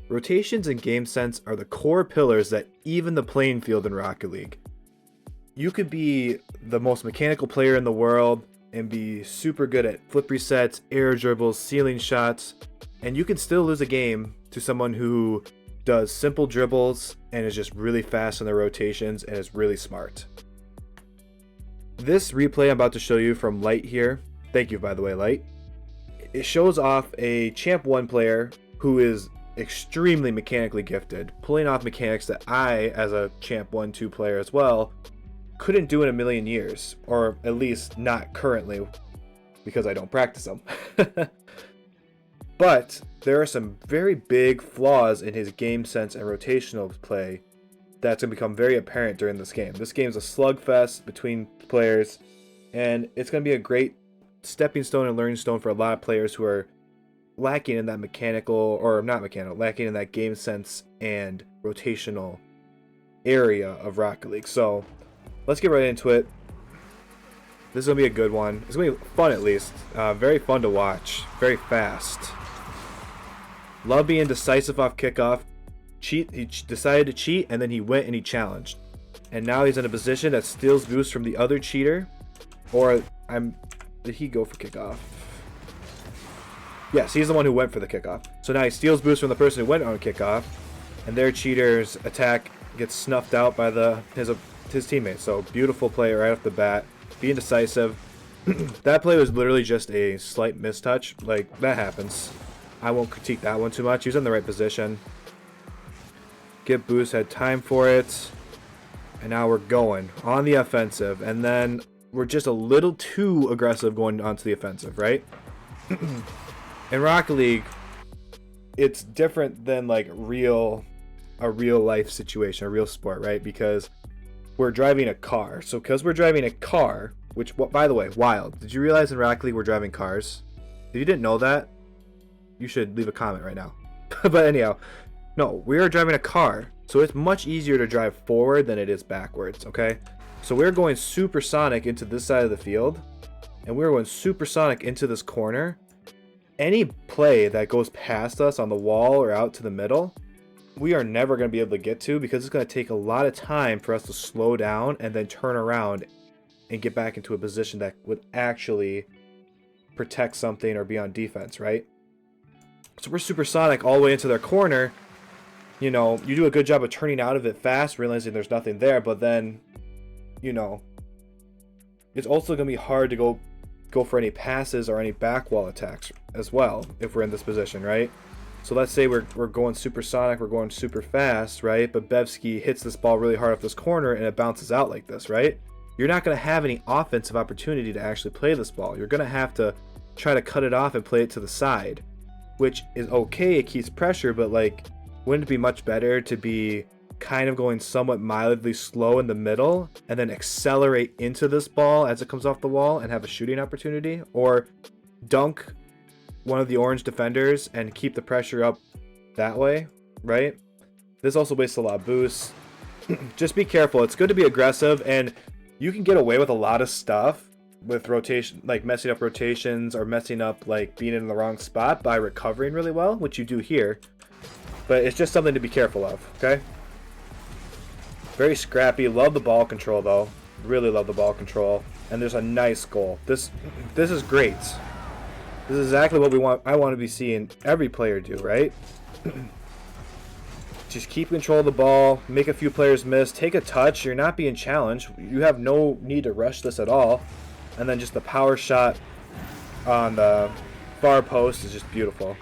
Rotations and game sense are the core pillars that even the playing field in Rocket League. You could be the most mechanical player in the world and be super good at flip resets, air dribbles, ceiling shots, and you can still lose a game to someone who does simple dribbles and is just really fast in their rotations and is really smart. This replay I'm about to show you from Light here, thank you by the way Light, it shows off a Champ 1 player who is extremely mechanically gifted, pulling off mechanics that I, as a Champ 1-2 player as well, couldn't do in a million years, or at least not currently, because I don't practice them. But there are some very big flaws in his game sense and rotational play that's going to become very apparent during this game. This game is a slugfest between players, and it's going to be a great stepping stone and learning stone for a lot of players who are lacking in that lacking in that game sense and rotational area of Rocket League. So let's get right into it. This is going to be a good one. It's going to be fun at least. Very fun to watch. Very fast. Love being decisive off kickoff. He decided to cheat and then he went and he challenged. And now he's in a position that steals boost from the other cheater. Did he go for kickoff? Yes, he's the one who went for the kickoff. So now he steals boost from the person who went on kickoff, and their cheater's attack gets snuffed out by his teammates. So beautiful play right off the bat, being decisive. That play was literally just a slight mistouch. Like, that happens. I won't critique that one too much. He was in the right position. Get boost, had time for it, and now we're going on the offensive, and then we're just a little too aggressive going onto the offensive, right? In Rocket League, it's different than like a real life situation, a real sport, right? Because we're driving a car. So because we're driving a car, which, by the way, wild. Did you realize in Rocket League we're driving cars? If you didn't know that, you should leave a comment right now. But anyhow, no, we are driving a car. So it's much easier to drive forward than it is backwards, okay? So we're going supersonic into this side of the field, and we're going supersonic into this corner. Any play that goes past us on the wall or out to the middle, we are never going to be able to get to, because it's going to take a lot of time for us to slow down and then turn around and get back into a position that would actually protect something or be on defense, right? So we're supersonic all the way into their corner. You know, you do a good job of turning out of it fast, realizing there's nothing there, but then, you know, it's also going to be hard to go for any passes or any back wall attacks as well if we're in this position, right? So let's say we're going supersonic, we're going super fast, right? But Bevsky hits this ball really hard off this corner and it bounces out like this, right? You're not going to have any offensive opportunity to actually play this ball. You're going to have to try to cut it off and play it to the side, which is okay. It keeps pressure, but like, wouldn't it be much better to be kind of going somewhat mildly slow in the middle and then accelerate into this ball as it comes off the wall and have a shooting opportunity, or dunk one of the orange defenders and keep the pressure up that way, right? This also wastes a lot of boosts. Just be careful. It's good to be aggressive, and you can get away with a lot of stuff with rotation, like messing up rotations or messing up like being in the wrong spot by recovering really well, which you do here, but it's just something to be careful of, okay? Very scrappy. Love the ball control though. Really love the ball control. And there's a nice goal. This is great. This is exactly what I want to be seeing every player do, right? Just keep control of the ball, make a few players miss, take a touch. You're not being challenged. You have no need to rush this at all. And then just the power shot on the far post is just beautiful.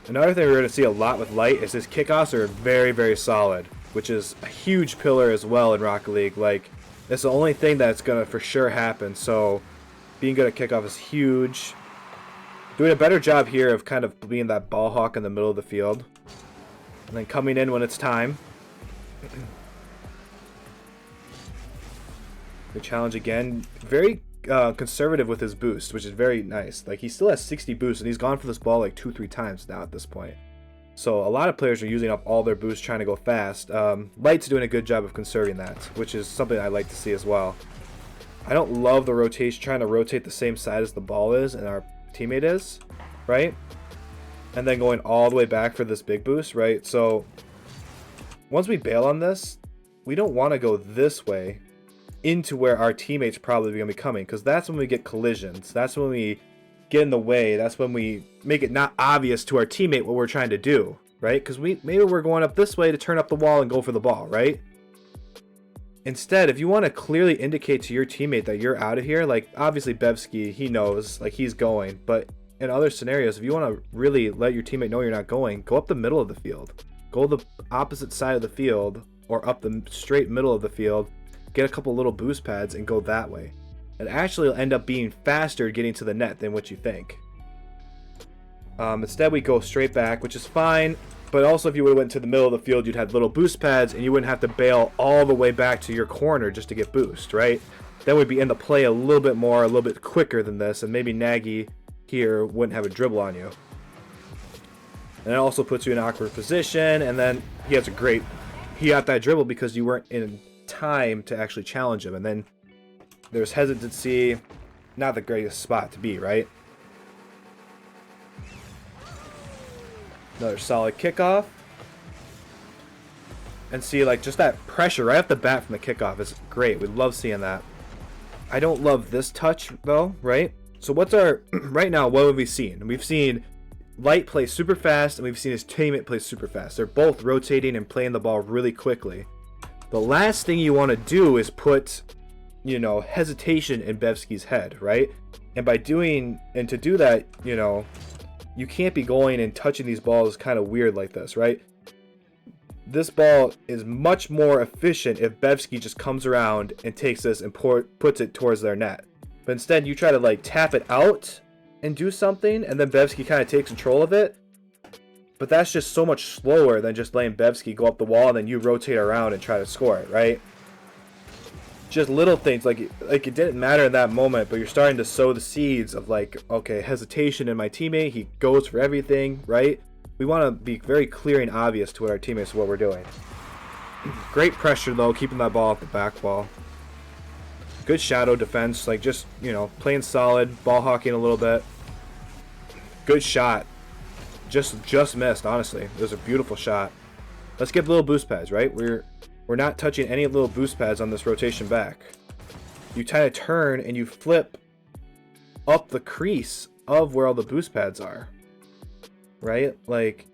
Another thing we're going to see a lot with Light is his kickoffs are very, very solid, which is a huge pillar as well in Rocket League. Like, it's the only thing that's going to for sure happen. So being good at kickoff is huge. Doing a better job here of kind of being that ball hawk in the middle of the field. And then coming in when it's time. Good challenge again. Very conservative with his boost, which is very nice. Like, he still has 60 boosts, and he's gone for this ball like 2-3 times now at this point. So a lot of players are using up all their boosts trying to go fast. Light's doing a good job of conserving that, which is something I like to see as well. I don't love the rotation, trying to rotate the same side as the ball is and our teammate is, right? and then going all the way back for this big boost, right? So once we bail on this, we don't want to go this way into where our teammates probably going to be coming, because that's when we get collisions. That's when we get in the way. That's when we make it not obvious to our teammate what we're trying to do, right? Because maybe we're going up this way to turn up the wall and go for the ball, right? Instead, if you want to clearly indicate to your teammate that you're out of here, like obviously Bevsky, he knows, like he's going, but in other scenarios, if you want to really let your teammate know you're not going, go up the middle of the field. Go the opposite side of the field or up the straight middle of the field, get a couple little boost pads and go that way. It actually will end up being faster getting to the net than what you think. Instead, we go straight back, which is fine. But also, if you would have went to the middle of the field, you'd have little boost pads, and you wouldn't have to bail all the way back to your corner just to get boost, right? Then we'd be in the play a little bit more, a little bit quicker than this, and maybe Nagy here wouldn't have a dribble on you. And it also puts you in an awkward position, and then he got that dribble because you weren't in time to actually challenge him, and then there's hesitancy, not the greatest spot to be, right? Another solid kickoff. And see, like, just that pressure right off the bat from the kickoff is great. We love seeing that. I don't love this touch, though, right? So what's our... right now, what have we seen? We've seen Light play super fast, and we've seen his teammate play super fast. They're both rotating and playing the ball really quickly. The last thing you want to do is put, you know, hesitation in Bevsky's head, right? And by doing... and to do that, you know... you can't be going and touching these balls kind of weird like this, right? This ball is much more efficient if Bevsky just comes around and takes this and puts it towards their net. But instead, you try to like tap it out and do something, and then Bevsky kind of takes control of it. But that's just so much slower than just letting Bevsky go up the wall and then you rotate around and try to score it, right? Just little things, like it didn't matter in that moment, but you're starting to sow the seeds of like, okay, hesitation in my teammate, he goes for everything, right? We want to be very clear and obvious to our teammates what we're doing. Great pressure though, keeping that ball off the back wall. Good shadow defense, like just, you know, playing solid, ball hawking a little bit. Good shot. Just missed, honestly. It was a beautiful shot. Let's get little boost pads, right? We're not touching any little boost pads on this rotation back. You kind of turn and you flip up the crease of where all the boost pads are. Right? Like,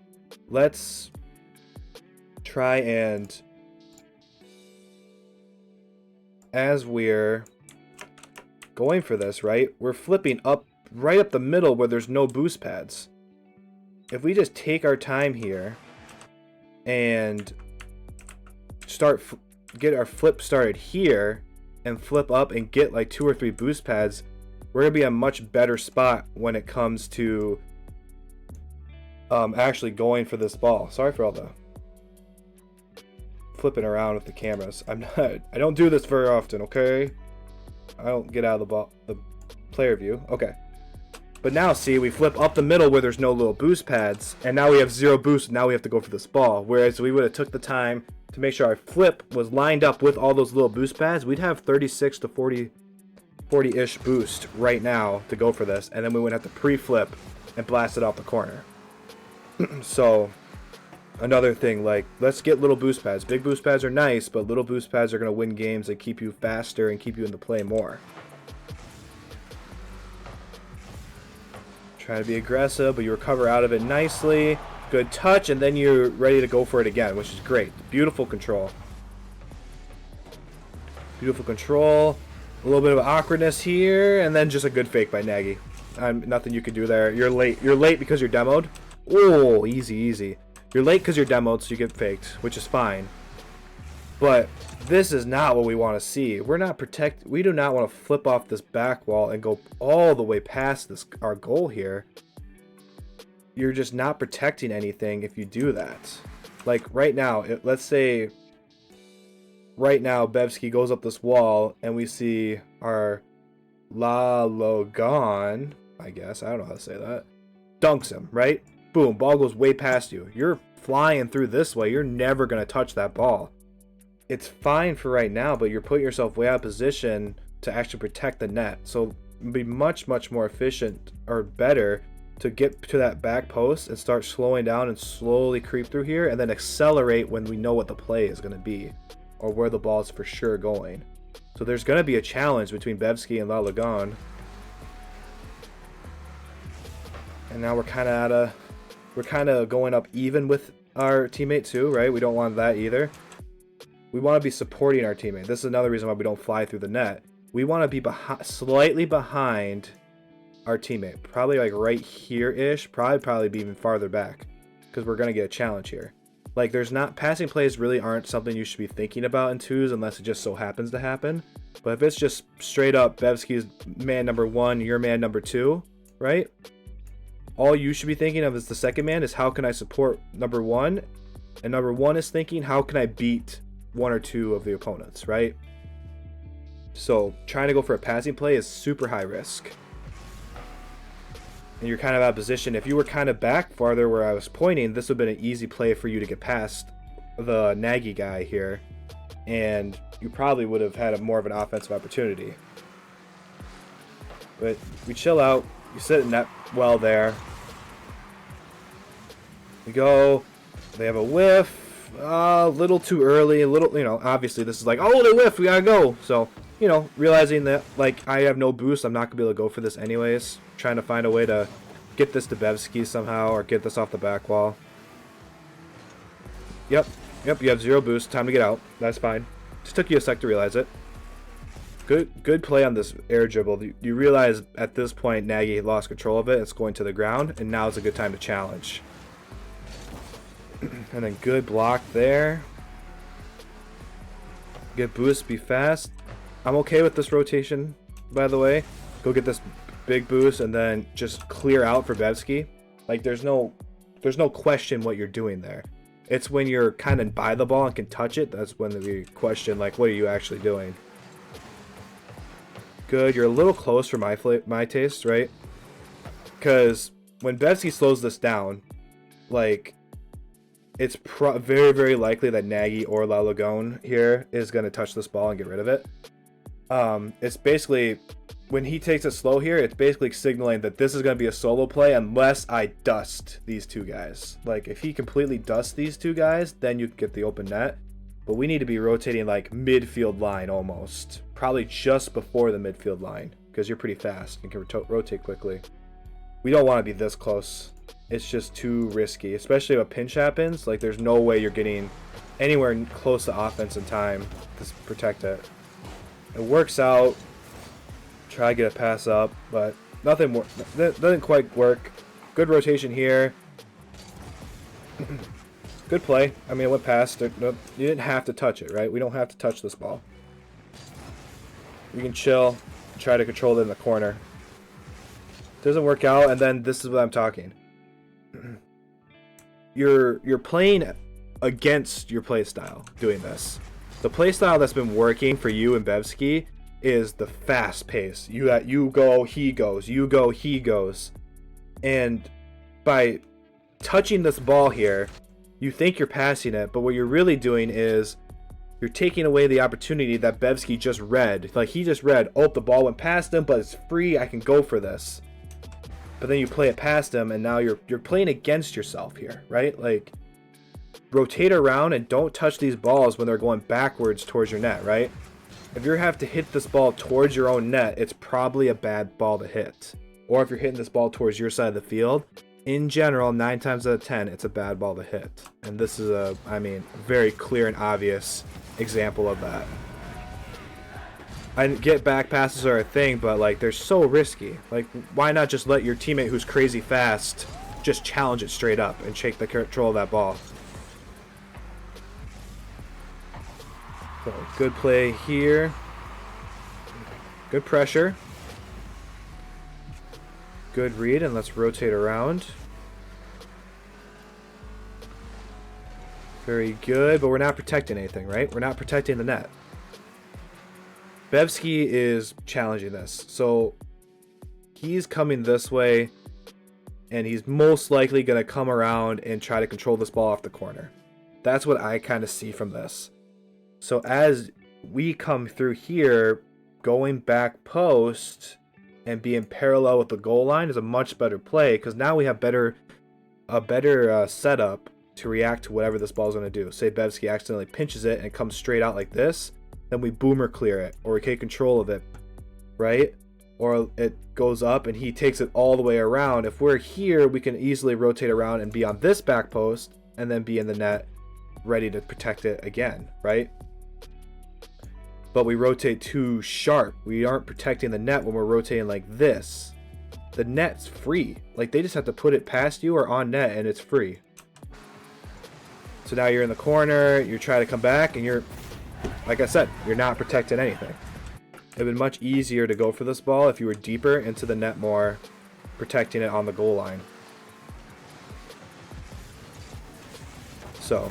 let's try and, as we're going for this, right? We're flipping up, right up the middle where there's no boost pads. If we just take our time here and get our flip started here and flip up and get like 2 or 3 boost pads, we're gonna be a much better spot when it comes to actually going for this ball. Sorry for all the flipping around with the cameras. I don't do this very often, okay? I don't get out of the player view. Okay. But now see, we flip up the middle where there's no little boost pads, and now we have 0 boost. Now we have to go for this ball. Whereas we would have took the time to make sure our flip was lined up with all those little boost pads, we'd have 36 to 40-ish boost right now to go for this, and then we would have to pre-flip and blast it off the corner. So another thing, like, let's get little boost pads. Big boost pads are nice, but little boost pads are going to win games and keep you faster and keep you in the play more. Try to be aggressive, but you recover out of it nicely. Good touch, and then you're ready to go for it again, which is great. Beautiful control. Beautiful control. A little bit of awkwardness here, and then just a good fake by Nagy. Nothing you can do there. You're late. You're late because you're demoed. Oh, easy, easy. You're late because you're demoed, so you get faked, which is fine. But this is not what we want to see. We do not want to flip off this back wall and go all the way past our goal here. You're just not protecting anything if you do that. Like right now, let's say right now Bevsky goes up this wall and we see our La Logan, I guess, I don't know how to say that, dunks him, right? Boom, ball goes way past you. You're flying through this way. You're never going to touch that ball. It's fine for right now, but you're putting yourself way out of position to actually protect the net. So it'd be much, much more efficient or better to get to that back post and start slowing down and slowly creep through here, and then accelerate when we know what the play is going to be or where the ball is for sure going. So there's going to be a challenge between Bevsky and Lalagon. And now we're kind of going up even with our teammate too, right? We don't want that either. We want to be supporting our teammate. This is another reason why we don't fly through the net. We want to be slightly behind our teammate, probably like right here-ish, probably be even farther back, because we're going to get a challenge here. Like, there's not, passing plays really aren't something you should be thinking about in twos unless it just so happens to happen. But if it's just straight up Bevsky's man number 1, your man number 2, right? All you should be thinking of as the second man is how can I support number 1, and number 1 is thinking how can I beat 1 or 2 of the opponents, right? So trying to go for a passing play is super high risk. And you're kind of out of position. If you were kind of back farther where I was pointing, this would have been an easy play for you to get past the Nagy guy here. And you probably would have had more of an offensive opportunity. But we chill out. You sit in net well there. We go. They have a whiff. A little too early. A little, you know, obviously this is like, oh, they whiffed. We gotta go. So, you know, realizing that, like, I have no boost. I'm not going to be able to go for this anyways. Trying to find a way to get this to Bevsky somehow or get this off the back wall. Yep, you have 0 boost. Time to get out. That's fine. Just took you a sec to realize it. Good play on this air dribble. You realize at this point Nagy lost control of it. It's going to the ground, and now is a good time to challenge. And then good block there. Get boost, be fast. I'm okay with this rotation, by the way. Go get this big boost and then just clear out for Bevsky. Like, there's no question what you're doing there. It's when you're kind of by the ball and can touch it, that's when we question, like, what are you actually doing? Good. You're a little close for my taste, right? Because when Bevsky slows this down, like, it's very, very likely that Nagy or Lalagon here is going to touch this ball and get rid of it. It's basically, when he takes it slow here, it's basically signaling that this is going to be a solo play unless I dust these 2 guys. Like, if he completely dusts these 2 guys, then you can get the open net. But we need to be rotating like midfield line almost. Probably just before the midfield line, because you're pretty fast and can rotate quickly. We don't want to be this close. It's just too risky, especially if a pinch happens. Like, there's no way you're getting anywhere close to offense in time to protect it. It works out. Try to get a pass up, but nothing more. Doesn't quite work. Good rotation here. Good play. I mean, it went past. You didn't have to touch it, right? We don't have to touch this ball. We can chill. Try to control it in the corner. Doesn't work out, and then this is what I'm talking. You're playing against your play style doing this. The play style that's been working for you and Bevsky is the fast pace. You go, he goes. You go, he goes. And by touching this ball here, you think you're passing it, but what you're really doing is you're taking away the opportunity that Bevsky just read. Like, he just read, oh, the ball went past him, but it's free. I can go for this. But then you play it past him, and now you're playing against yourself here, right? Like, rotate around and don't touch these balls when they're going backwards towards your net, right? If you have to hit this ball towards your own net, it's probably a bad ball to hit. Or if you're hitting this ball towards your side of the field, in general, 9 times out of 10, it's a bad ball to hit. And this is a very clear and obvious example of that. I get back passes are a thing, but, like, they're so risky. Like, why not just let your teammate who's crazy fast just challenge it straight up and take the control of that ball? So, good play here. Good pressure. Good read, and let's rotate around. Very good, but we're not protecting anything, right? We're not protecting the net. Bevsky is challenging this, so he's coming this way, and he's most likely going to come around and try to control this ball off the corner. That's what I kind of see from this. So as we come through here, going back post, and being parallel with the goal line is a much better play, because now we have a better setup to react to whatever this ball is going to do. Say Bevsky accidentally pinches it and it comes straight out like this, then we boomer clear it, or we take control of it, right? Or it goes up and he takes it all the way around. If we're here, we can easily rotate around and be on this back post and then be in the net ready to protect it again, right? But we rotate too sharp. We aren't protecting the net when we're rotating like this. The net's free. Like, they just have to put it past you or on net and it's free. So now you're in the corner, you're trying to come back, and you're, like I said, you're not protecting anything. It would have been much easier to go for this ball if you were deeper into the net more, protecting it on the goal line. So,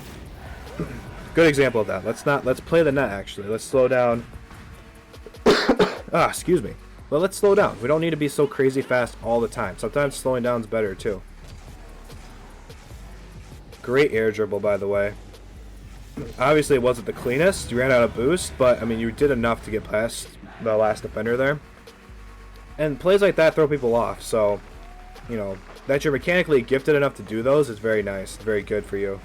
good example of that. Let's play the net, actually. Let's slow down. Excuse me. Well, let's slow down. We don't need to be so crazy fast all the time. Sometimes slowing down is better, too. Great air dribble, by the way. Obviously, it wasn't the cleanest. You ran out of boost, but, I mean, you did enough to get past the last defender there. And plays like that throw people off, so, you know, that you're mechanically gifted enough to do those is very nice. Very good for you.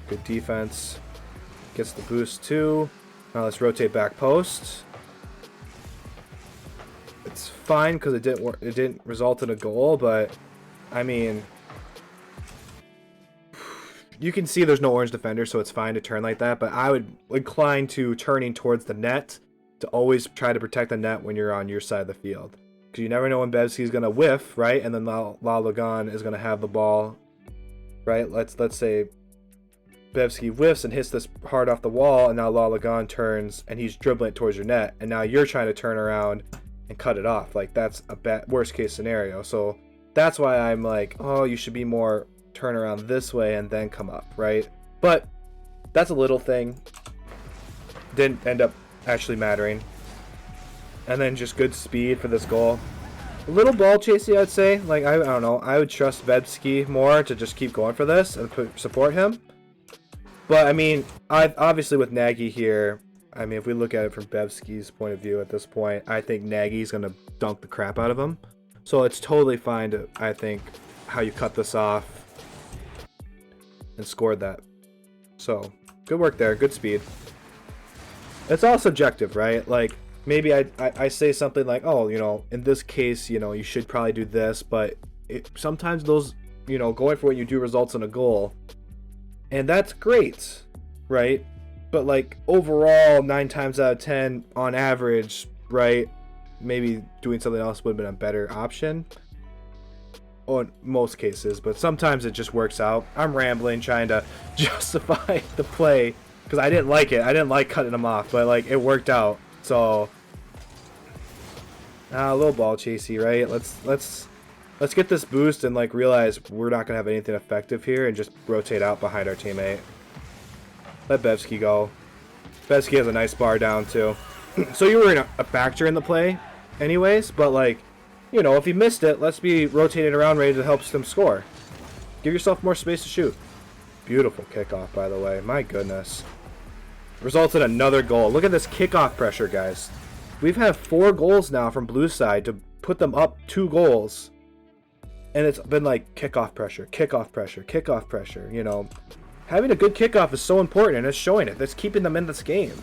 Good defense. Gets the boost, too. Now let's rotate back post. It's fine because it didn't result in a goal, but, I mean, you can see there's no orange defender, so it's fine to turn like that, but I would incline to turning towards the net to always try to protect the net when you're on your side of the field. Because you never know when Bevsky's going to whiff, right? And then Lalagan is going to have the ball, right? Let's say Bevsky whiffs and hits this hard off the wall, and now Lalagan turns, and he's dribbling it towards your net, and now you're trying to turn around and cut it off. Like, that's a worst case scenario. So that's why I'm like, oh, you should be more turn around this way and then come up, right? But that's a little thing. Didn't end up actually mattering. And then just good speed for this goal. A little ball chasey, I'd say. Like, I don't know. I would trust Bevsky more to just keep going for this and support him. But, I mean, obviously with Nagy here, I mean, if we look at it from Bevsky's point of view at this point, I think Nagy's going to dunk the crap out of him. So it's totally fine to, I think, how you cut this off and scored that. So, good work there. Good speed. It's all subjective, right? Like, maybe I say something like, oh, you know, in this case, you know, you should probably do this, but sometimes those, you know, going for what you do results in a goal. And that's great, right? But, like, overall, 9 times out of 10, on average, right, maybe doing something else would have been a better option. Or in most cases, but sometimes it just works out. I'm rambling, trying to justify the play, because I didn't like it. I didn't like cutting them off, but, like, it worked out. So, a little ball chasey, right? Let's get this boost and, like, realize we're not gonna have anything effective here, and just rotate out behind our teammate. Let Bevsky go. Bevsky has a nice bar down, too. So you were in a factor in the play anyways, but, like, you know, if you missed it, let's be rotating around ready to help them score. Give yourself more space to shoot. Beautiful kickoff, by the way. My goodness. Results in another goal. Look at this kickoff pressure, guys. We've had 4 goals now from Blue side to put them up 2 goals. And it's been like kickoff pressure, kickoff pressure, kickoff pressure, you know. Having a good kickoff is so important, and it's showing it. That's keeping them in this game.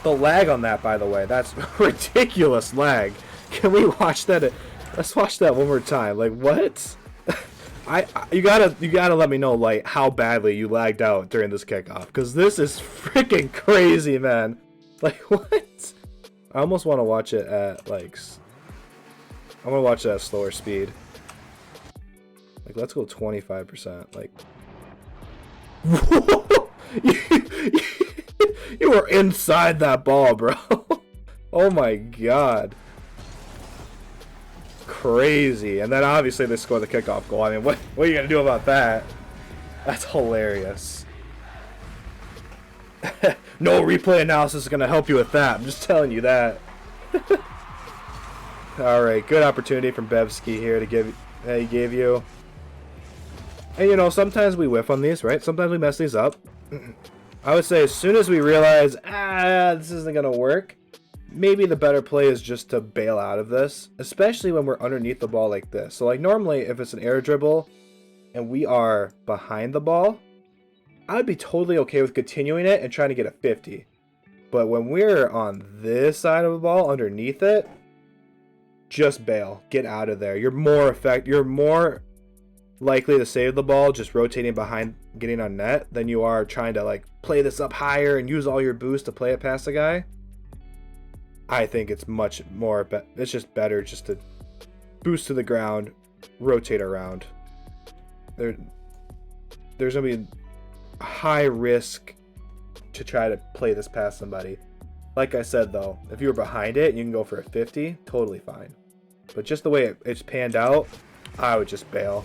The lag on that, by the way, that's ridiculous lag. Can we watch that? Let's watch that one more time. Like, what? You gotta let me know, like, how badly you lagged out during this kickoff, because this is freaking crazy, man. Like, what? I almost want to watch it at, like, I want to watch it at slower speed. Like, let's go 25%. Like, you were inside that ball, bro. Oh my god. Crazy. And then obviously they score the kickoff goal. I mean, what are you gonna do about that? That's hilarious. No replay analysis is gonna help you with that. I'm just telling you that. Alright, good opportunity from Bevsky here to give that he gave you. And you know, sometimes we whiff on these, right? Sometimes we mess these up. I would say as soon as we realize, this isn't gonna work, maybe the better play is just to bail out of this, especially when we're underneath the ball like this. So like normally if it's an air dribble and we are behind the ball, I would be totally okay with continuing it and trying to get a 50. But when we're on this side of the ball, underneath it, just bail. Get out of there. You're more likely to save the ball just rotating behind, getting on net, than you are trying to like play this up higher and use all your boost to play it past the guy. I think it's much more, it's just better just to boost to the ground, rotate around. There's going to be a high risk to try to play this past somebody. Like I said though, if you were behind it and you can go for a 50, totally fine. But just the way it's panned out, I would just bail.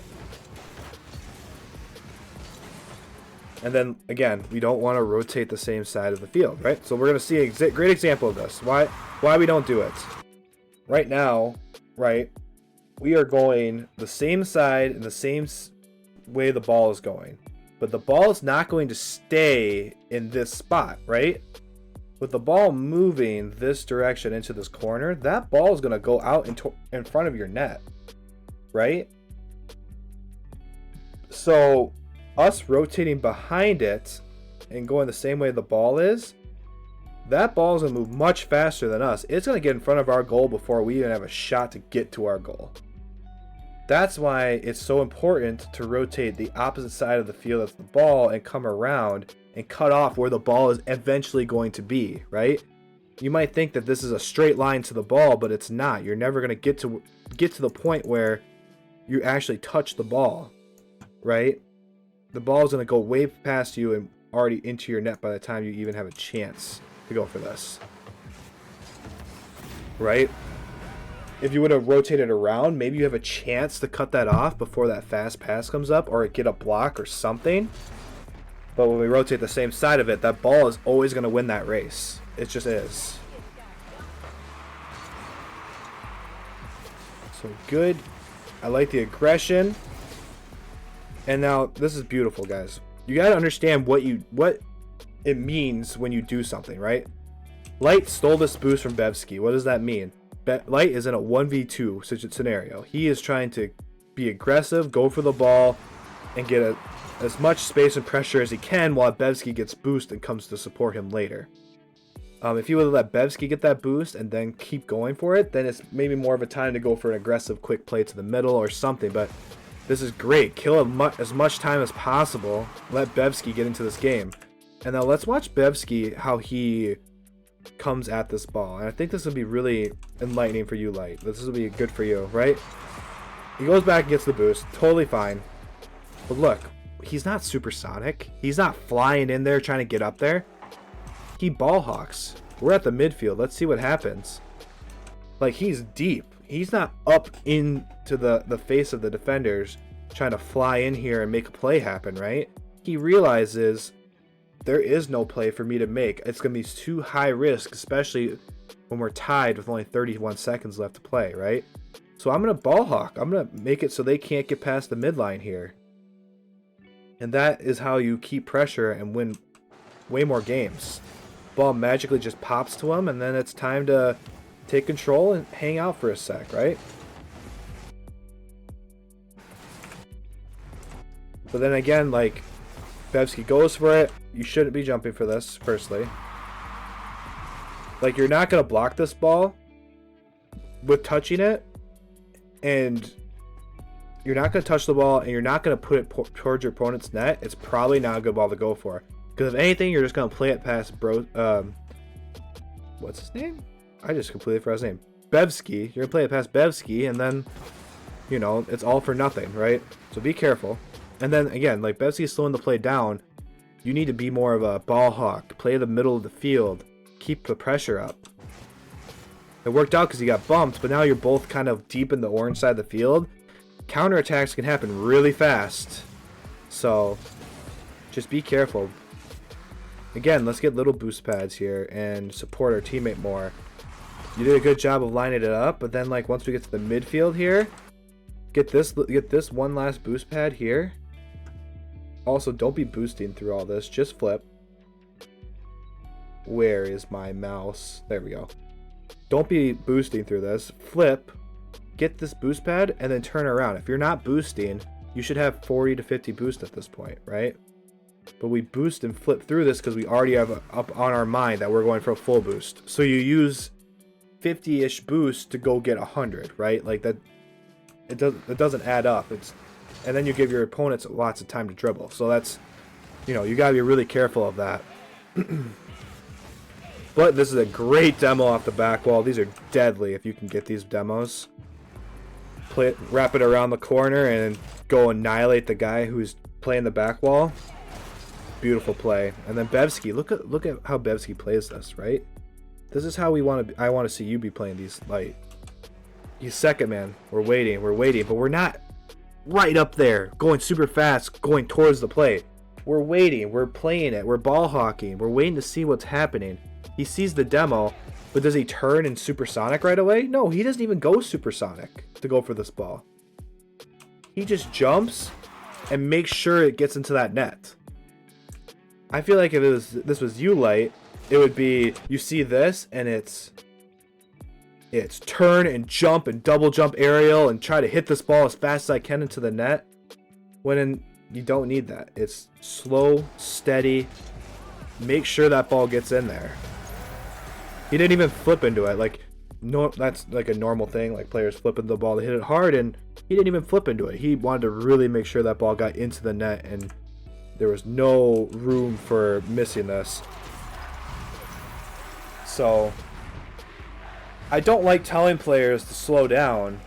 And then again, we don't want to rotate the same side of the field, right? So we're going to see a great example of this. Why we don't do it. Right now, right, we are going the same side in the same way the ball is going. But the ball is not going to stay in this spot, right? With the ball moving this direction into this corner, that ball is going to go out in front of your net, right? So us rotating behind it and going the same way the ball is, that ball is going to move much faster than us. It's going to get in front of our goal before we even have a shot to get to our goal. That's why it's so important to rotate the opposite side of the field as the ball and come around and cut off where the ball is eventually going to be, right? You might think that this is a straight line to the ball, but it's not. You're never going to get to the point where you actually touch the ball, right? The ball is going to go way past you and already into your net by the time you even have a chance to go for this, right? If you would have rotated around, maybe you have a chance to cut that off before that fast pass comes up or get a block or something. But when we rotate the same side of it, that ball is always going to win that race. It just is. So good. I like the aggression. And now this is beautiful, guys. You got to understand what it means when you do something, right? Light stole this boost from Bevsky. What does that mean? Light is in a 1v2 scenario. He is trying to be aggressive, go for the ball, and get as much space and pressure as he can while Bevsky gets boost and comes to support him later. If you would let Bevsky get that boost and then keep going for it, then it's maybe more of a time to go for an aggressive quick play to the middle or something. But this is great. Kill as much time as possible. Let Bevsky get into this game. And now let's watch Bevsky, how he comes at this ball. And I think this will be really enlightening for you, Light. This will be good for you, right? He goes back and gets the boost. Totally fine. But look, he's not supersonic. He's not flying in there trying to get up there. He ball hawks. We're at the midfield. Let's see what happens. Like, he's deep. He's not up into the face of the defenders trying to fly in here and make a play happen, right? He realizes there is no play for me to make. It's going to be too high risk, especially when we're tied with only 31 seconds left to play, right? So I'm going to ball hawk. I'm going to make it so they can't get past the midline here. And that is how you keep pressure and win way more games. Ball magically just pops to him, and then it's time to take control and hang out for a sec, right? But then again, like, Bevsky goes for it. You shouldn't be jumping for this, firstly. Like, you're not going to block this ball with touching it, and you're not going to touch the ball, and you're not going to put it towards your opponent's net. It's probably not a good ball to go for. Because if anything, you're just going to play it past what's his name? I just completely forgot his name. Bevsky. You're going to play it past Bevsky, and then, you know, it's all for nothing, right? So be careful. And then, again, like, Bevsky's slowing the play down. You need to be more of a ball hawk. Play the middle of the field. Keep the pressure up. It worked out because you got bumped, but now you're both kind of deep in the orange side of the field. Counterattacks can happen really fast. So, just be careful. Again, let's get little boost pads here and support our teammate more. You did a good job of lining it up, but then, like, once we get to the midfield here, get this one last boost pad here. Also, don't be boosting through all this. Just flip. Where is my mouse? There we go. Don't be boosting through this. Flip, get this boost pad, and then turn around. If you're not boosting, you should have 40 to 50 boost at this point, right? But we boost and flip through this because we already have up on our mind that we're going for a full boost. So you use 50-ish boost to go get 100, right? Like that, it doesn't add up. And then you give your opponents lots of time to dribble. So that's, you know, you gotta be really careful of that. But this is a great demo off the back wall. These are deadly if you can get these demos. Wrap it around the corner and go annihilate the guy who's playing the back wall. Beautiful play. And then Bevsky, look at how Bevsky plays this, right? This is how I want to see you be playing these light. He's second man. We're waiting, but we're not right up there, going super fast, going towards the plate. We're waiting, we're playing it, we're ball hawking, we're waiting to see what's happening. He sees the demo, but does he turn in supersonic right away? No, he doesn't even go supersonic to go for this ball. He just jumps and makes sure it gets into that net. I feel like if this was you, Light, it would be, you see this and it's turn and jump and double jump aerial and try to hit this ball as fast as I can into the net. You don't need that. It's slow, steady. Make sure that ball gets in there. He didn't even flip into it. Like, no, that's like a normal thing. Like players flipping the ball to hit it hard, and he didn't even flip into it. He wanted to really make sure that ball got into the net, and there was no room for missing this. So I don't like telling players to slow down,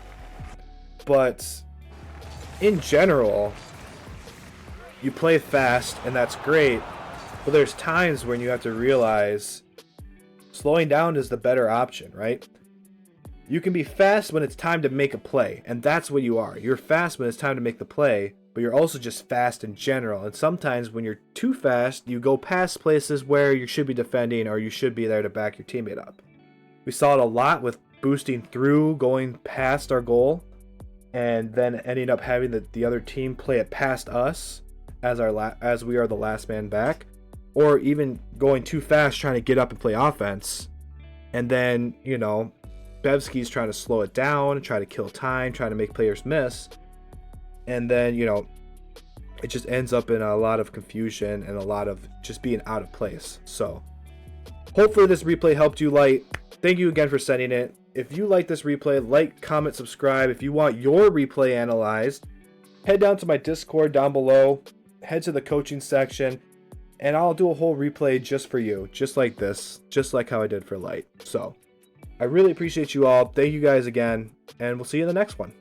but in general, you play fast, and that's great. But there's times when you have to realize slowing down is the better option, right? You can be fast when it's time to make a play, and that's what you are. You're fast when it's time to make the play, but you're also just fast in general. And sometimes when you're too fast, you go past places where you should be defending or you should be there to back your teammate up. We saw it a lot with boosting through, going past our goal, and then ending up having the other team play it past us as we are the last man back. Or even going too fast trying to get up and play offense. And then, you know, Bevsky's trying to slow it down, try to kill time, trying to make players miss. And then, you know, it just ends up in a lot of confusion and a lot of just being out of place. So, hopefully this replay helped you, Light. Thank you again for sending it. If you like this replay, like, comment, subscribe. If you want your replay analyzed, head down to my Discord down below. Head to the coaching section. And I'll do a whole replay just for you, just like this, just like how I did for Light. So, I really appreciate you all. Thank you guys again, and we'll see you in the next one.